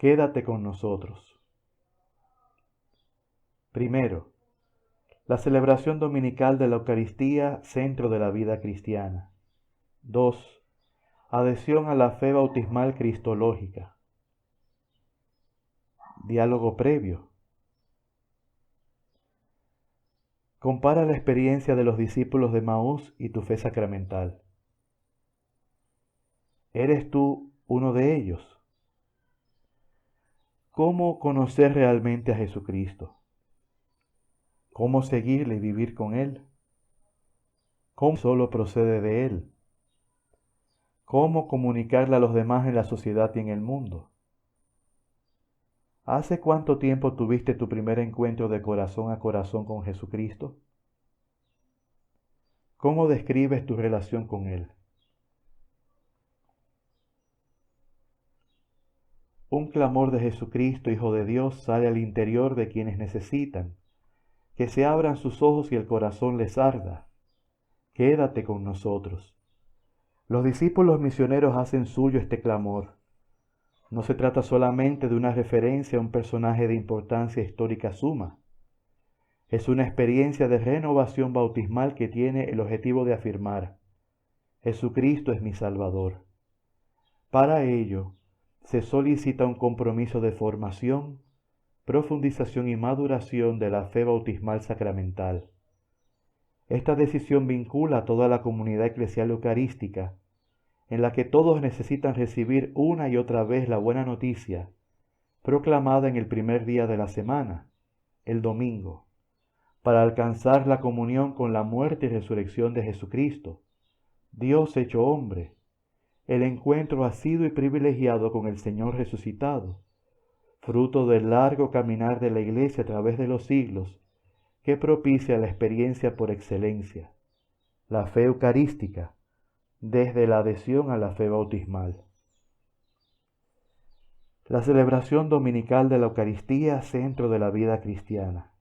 quédate con nosotros. Primero, la celebración dominical de la Eucaristía, centro de la vida cristiana. 2. Adhesión a la fe bautismal cristológica. Diálogo previo. Compara la experiencia de los discípulos de Maús y tu fe sacramental. ¿Eres tú uno de ellos? ¿Cómo conocer realmente a Jesucristo? ¿Cómo seguirle y vivir con Él? ¿Cómo solo procede de Él? ¿Cómo comunicarle a los demás en la sociedad y en el mundo? ¿Hace cuánto tiempo tuviste tu primer encuentro de corazón a corazón con Jesucristo? ¿Cómo describes tu relación con Él? Un clamor de Jesucristo, Hijo de Dios, sale al interior de quienes necesitan que se abran sus ojos y el corazón les arda. Quédate con nosotros. Los discípulos misioneros hacen suyo este clamor. No se trata solamente de una referencia a un personaje de importancia histórica suma. Es una experiencia de renovación bautismal que tiene el objetivo de afirmar: Jesucristo es mi Salvador. Para ello, se solicita un compromiso de formación, profundización y maduración de la fe bautismal sacramental. Esta decisión vincula a toda la comunidad eclesial eucarística, en la que todos necesitan recibir una y otra vez la buena noticia, proclamada en el primer día de la semana, el domingo, para alcanzar la comunión con la muerte y resurrección de Jesucristo, Dios hecho hombre, el encuentro asiduo y privilegiado con el Señor resucitado, fruto del largo caminar de la Iglesia a través de los siglos, que propicia la experiencia por excelencia, la fe eucarística, desde la adhesión a la fe bautismal. La celebración dominical de la Eucaristía, centro de la vida cristiana.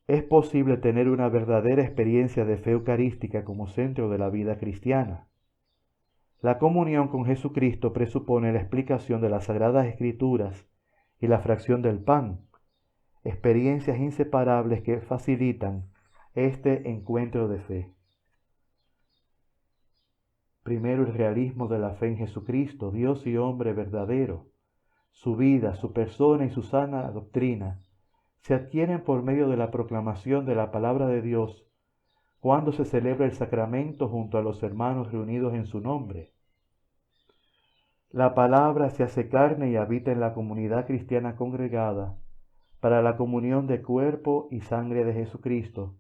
Es posible tener una verdadera experiencia de fe eucarística como centro de la vida cristiana. La comunión con Jesucristo presupone la explicación de las Sagradas Escrituras y la fracción del pan, experiencias inseparables que facilitan este encuentro de fe. Primero, el realismo de la fe en Jesucristo, Dios y hombre verdadero. Su vida, su persona y su sana doctrina se adquieren por medio de la proclamación de la palabra de Dios cuando se celebra el sacramento junto a los hermanos reunidos en su nombre. La palabra se hace carne y habita en la comunidad cristiana congregada para la comunión de cuerpo y sangre de Jesucristo,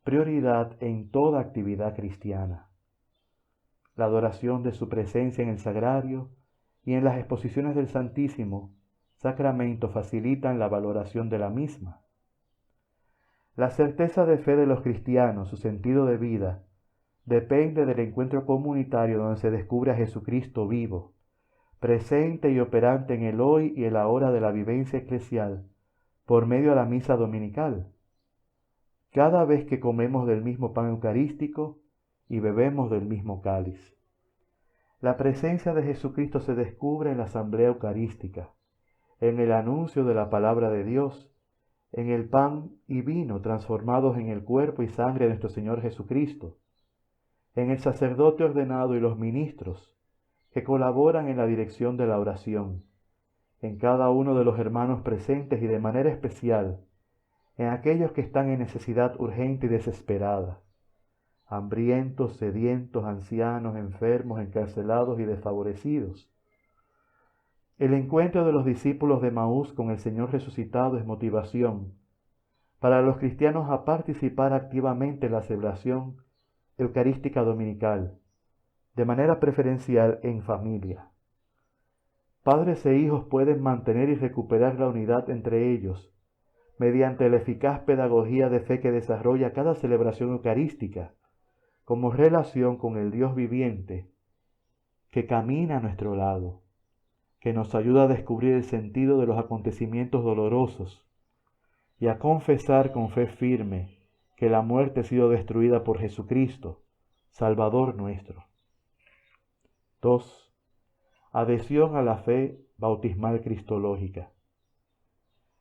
prioridad en toda actividad cristiana. La adoración de su presencia en el sagrario y en las exposiciones del Santísimo Sacramento facilitan la valoración de la misma. La certeza de fe de los cristianos, su sentido de vida, depende del encuentro comunitario donde se descubre a Jesucristo vivo, presente y operante en el hoy y el ahora de la vivencia eclesial, por medio de la misa dominical. Cada vez que comemos del mismo pan eucarístico y bebemos del mismo cáliz. La presencia de Jesucristo se descubre en la asamblea eucarística, en el anuncio de la palabra de Dios, en el pan y vino transformados en el cuerpo y sangre de nuestro Señor Jesucristo, en el sacerdote ordenado y los ministros que colaboran en la dirección de la oración, en cada uno de los hermanos presentes y de manera especial en aquellos que están en necesidad urgente y desesperada, hambrientos, sedientos, ancianos, enfermos, encarcelados y desfavorecidos. El encuentro de los discípulos de Maús con el Señor resucitado es motivación para los cristianos a participar activamente en la celebración eucarística dominical, de manera preferencial en familia. Padres e hijos pueden mantener y recuperar la unidad entre ellos mediante la eficaz pedagogía de fe que desarrolla cada celebración eucarística como relación con el Dios viviente que camina a nuestro lado, que nos ayuda a descubrir el sentido de los acontecimientos dolorosos y a confesar con fe firme que la muerte ha sido destruida por Jesucristo, Salvador nuestro. 2. Adhesión a la fe bautismal cristológica.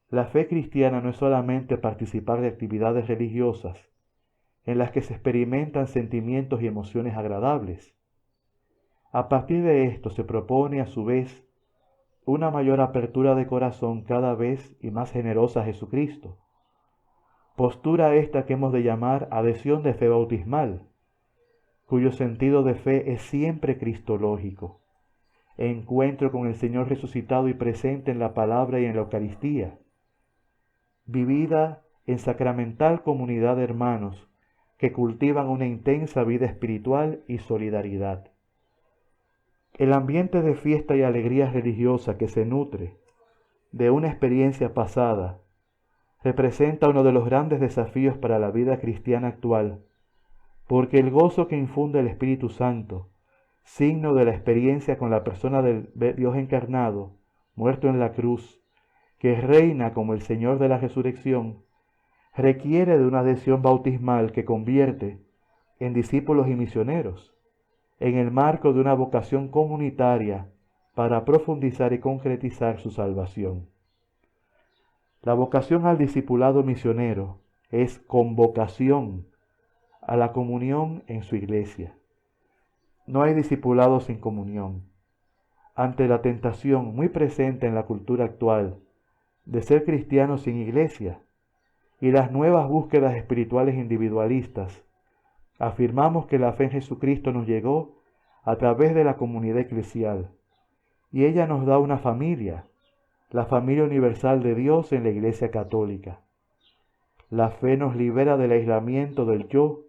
La fe cristiana no es solamente participar de actividades religiosas en las que se experimentan sentimientos y emociones agradables. A partir de esto se propone a su vez una mayor apertura de corazón cada vez y más generosa a Jesucristo. Postura esta que hemos de llamar adhesión de fe bautismal, cuyo sentido de fe es siempre cristológico, encuentro con el Señor resucitado y presente en la palabra y en la Eucaristía, vivida en sacramental comunidad de hermanos que cultivan una intensa vida espiritual y solidaridad. El ambiente de fiesta y alegría religiosa que se nutre de una experiencia pasada representa uno de los grandes desafíos para la vida cristiana actual, porque el gozo que infunde el Espíritu Santo, signo de la experiencia con la persona del Dios encarnado, muerto en la cruz, que reina como el Señor de la resurrección, requiere de una adhesión bautismal que convierte en discípulos y misioneros, en el marco de una vocación comunitaria para profundizar y concretizar su salvación. La vocación al discipulado misionero es convocación a la comunión en su iglesia. No hay discipulado sin comunión. Ante la tentación muy presente en la cultura actual de ser cristianos sin iglesia y las nuevas búsquedas espirituales individualistas, afirmamos que la fe en Jesucristo nos llegó a través de la comunidad eclesial y ella nos da una familia, la familia universal de Dios en la Iglesia Católica. La fe nos libera del aislamiento del yo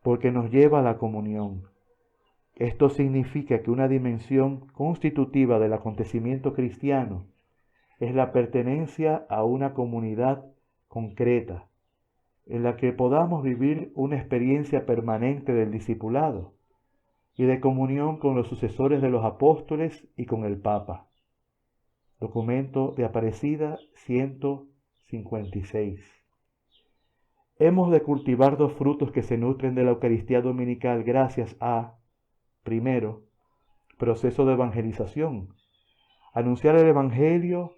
porque nos lleva a la comunión. Esto significa que una dimensión constitutiva del acontecimiento cristiano es la pertenencia a una comunidad concreta, en la que podamos vivir una experiencia permanente del discipulado y de comunión con los sucesores de los apóstoles y con el Papa. Documento de Aparecida 156. Hemos de cultivar dos frutos que se nutren de la Eucaristía Dominical gracias a, primero, proceso de evangelización, anunciar el Evangelio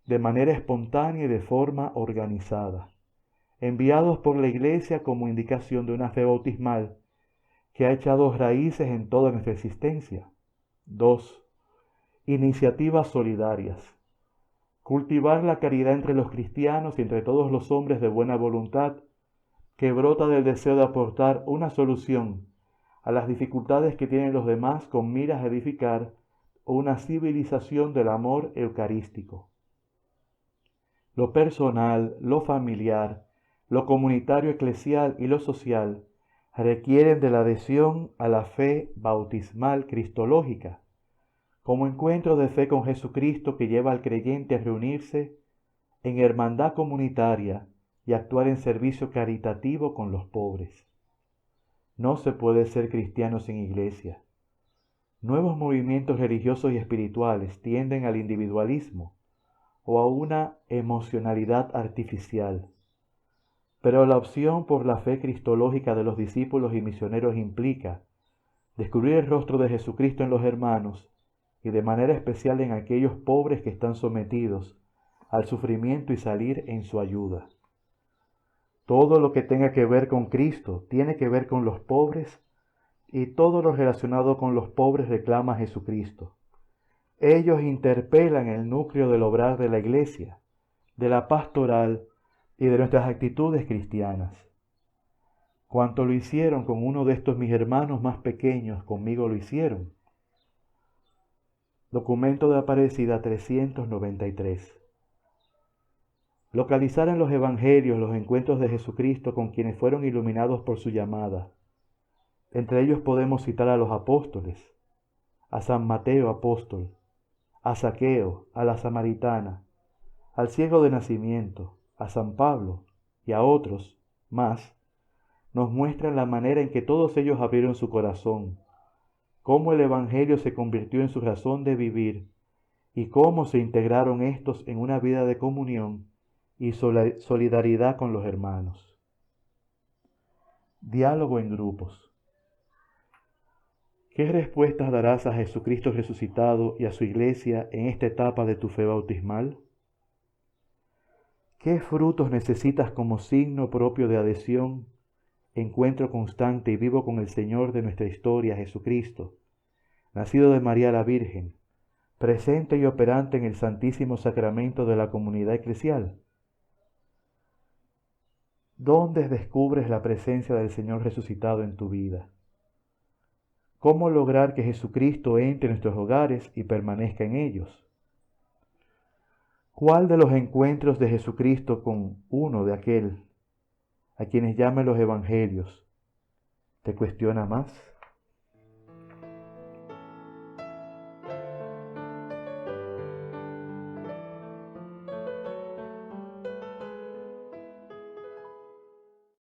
de manera espontánea y de forma organizada, enviados por la Iglesia como indicación de una fe bautismal que ha echado raíces en toda nuestra existencia. 2. Iniciativas solidarias. Cultivar la caridad entre los cristianos y entre todos los hombres de buena voluntad que brota del deseo de aportar una solución a las dificultades que tienen los demás con miras a edificar una civilización del amor eucarístico. Lo personal, lo familiar, lo comunitario eclesial y lo social requieren de la adhesión a la fe bautismal cristológica, como encuentro de fe con Jesucristo que lleva al creyente a reunirse en hermandad comunitaria y actuar en servicio caritativo con los pobres. No se puede ser cristiano sin iglesia. Nuevos movimientos religiosos y espirituales tienden al individualismo o a una emocionalidad artificial. Pero la opción por la fe cristológica de los discípulos y misioneros implica descubrir el rostro de Jesucristo en los hermanos y de manera especial en aquellos pobres que están sometidos al sufrimiento y salir en su ayuda. Todo lo que tenga que ver con Cristo tiene que ver con los pobres y todo lo relacionado con los pobres reclama a Jesucristo. Ellos interpelan el núcleo del obrar de la Iglesia, de la pastoral y de nuestras actitudes cristianas. Cuanto lo hicieron con uno de estos mis hermanos más pequeños, conmigo lo hicieron. Documento de Aparecida 393. Localizar en los evangelios los encuentros de Jesucristo con quienes fueron iluminados por su llamada. Entre ellos podemos citar a los apóstoles, a San Mateo apóstol, a Zaqueo, a la samaritana, al ciego de nacimiento, a San Pablo y a otros más, nos muestran la manera en que todos ellos abrieron su corazón, cómo el evangelio se convirtió en su razón de vivir y cómo se integraron estos en una vida de comunión y solidaridad con los hermanos. Diálogo en grupos. ¿Qué respuestas darás a Jesucristo resucitado y a su iglesia en esta etapa de tu fe bautismal? ¿Qué frutos necesitas como signo propio de adhesión, encuentro constante y vivo con el Señor de nuestra historia, Jesucristo, nacido de María la Virgen, presente y operante en el Santísimo Sacramento de la comunidad eclesial? ¿Dónde descubres la presencia del Señor resucitado en tu vida? ¿Cómo lograr que Jesucristo entre en nuestros hogares y permanezca en ellos? ¿Cuál de los encuentros de Jesucristo con uno de aquel a quienes llaman los evangelios te cuestiona más?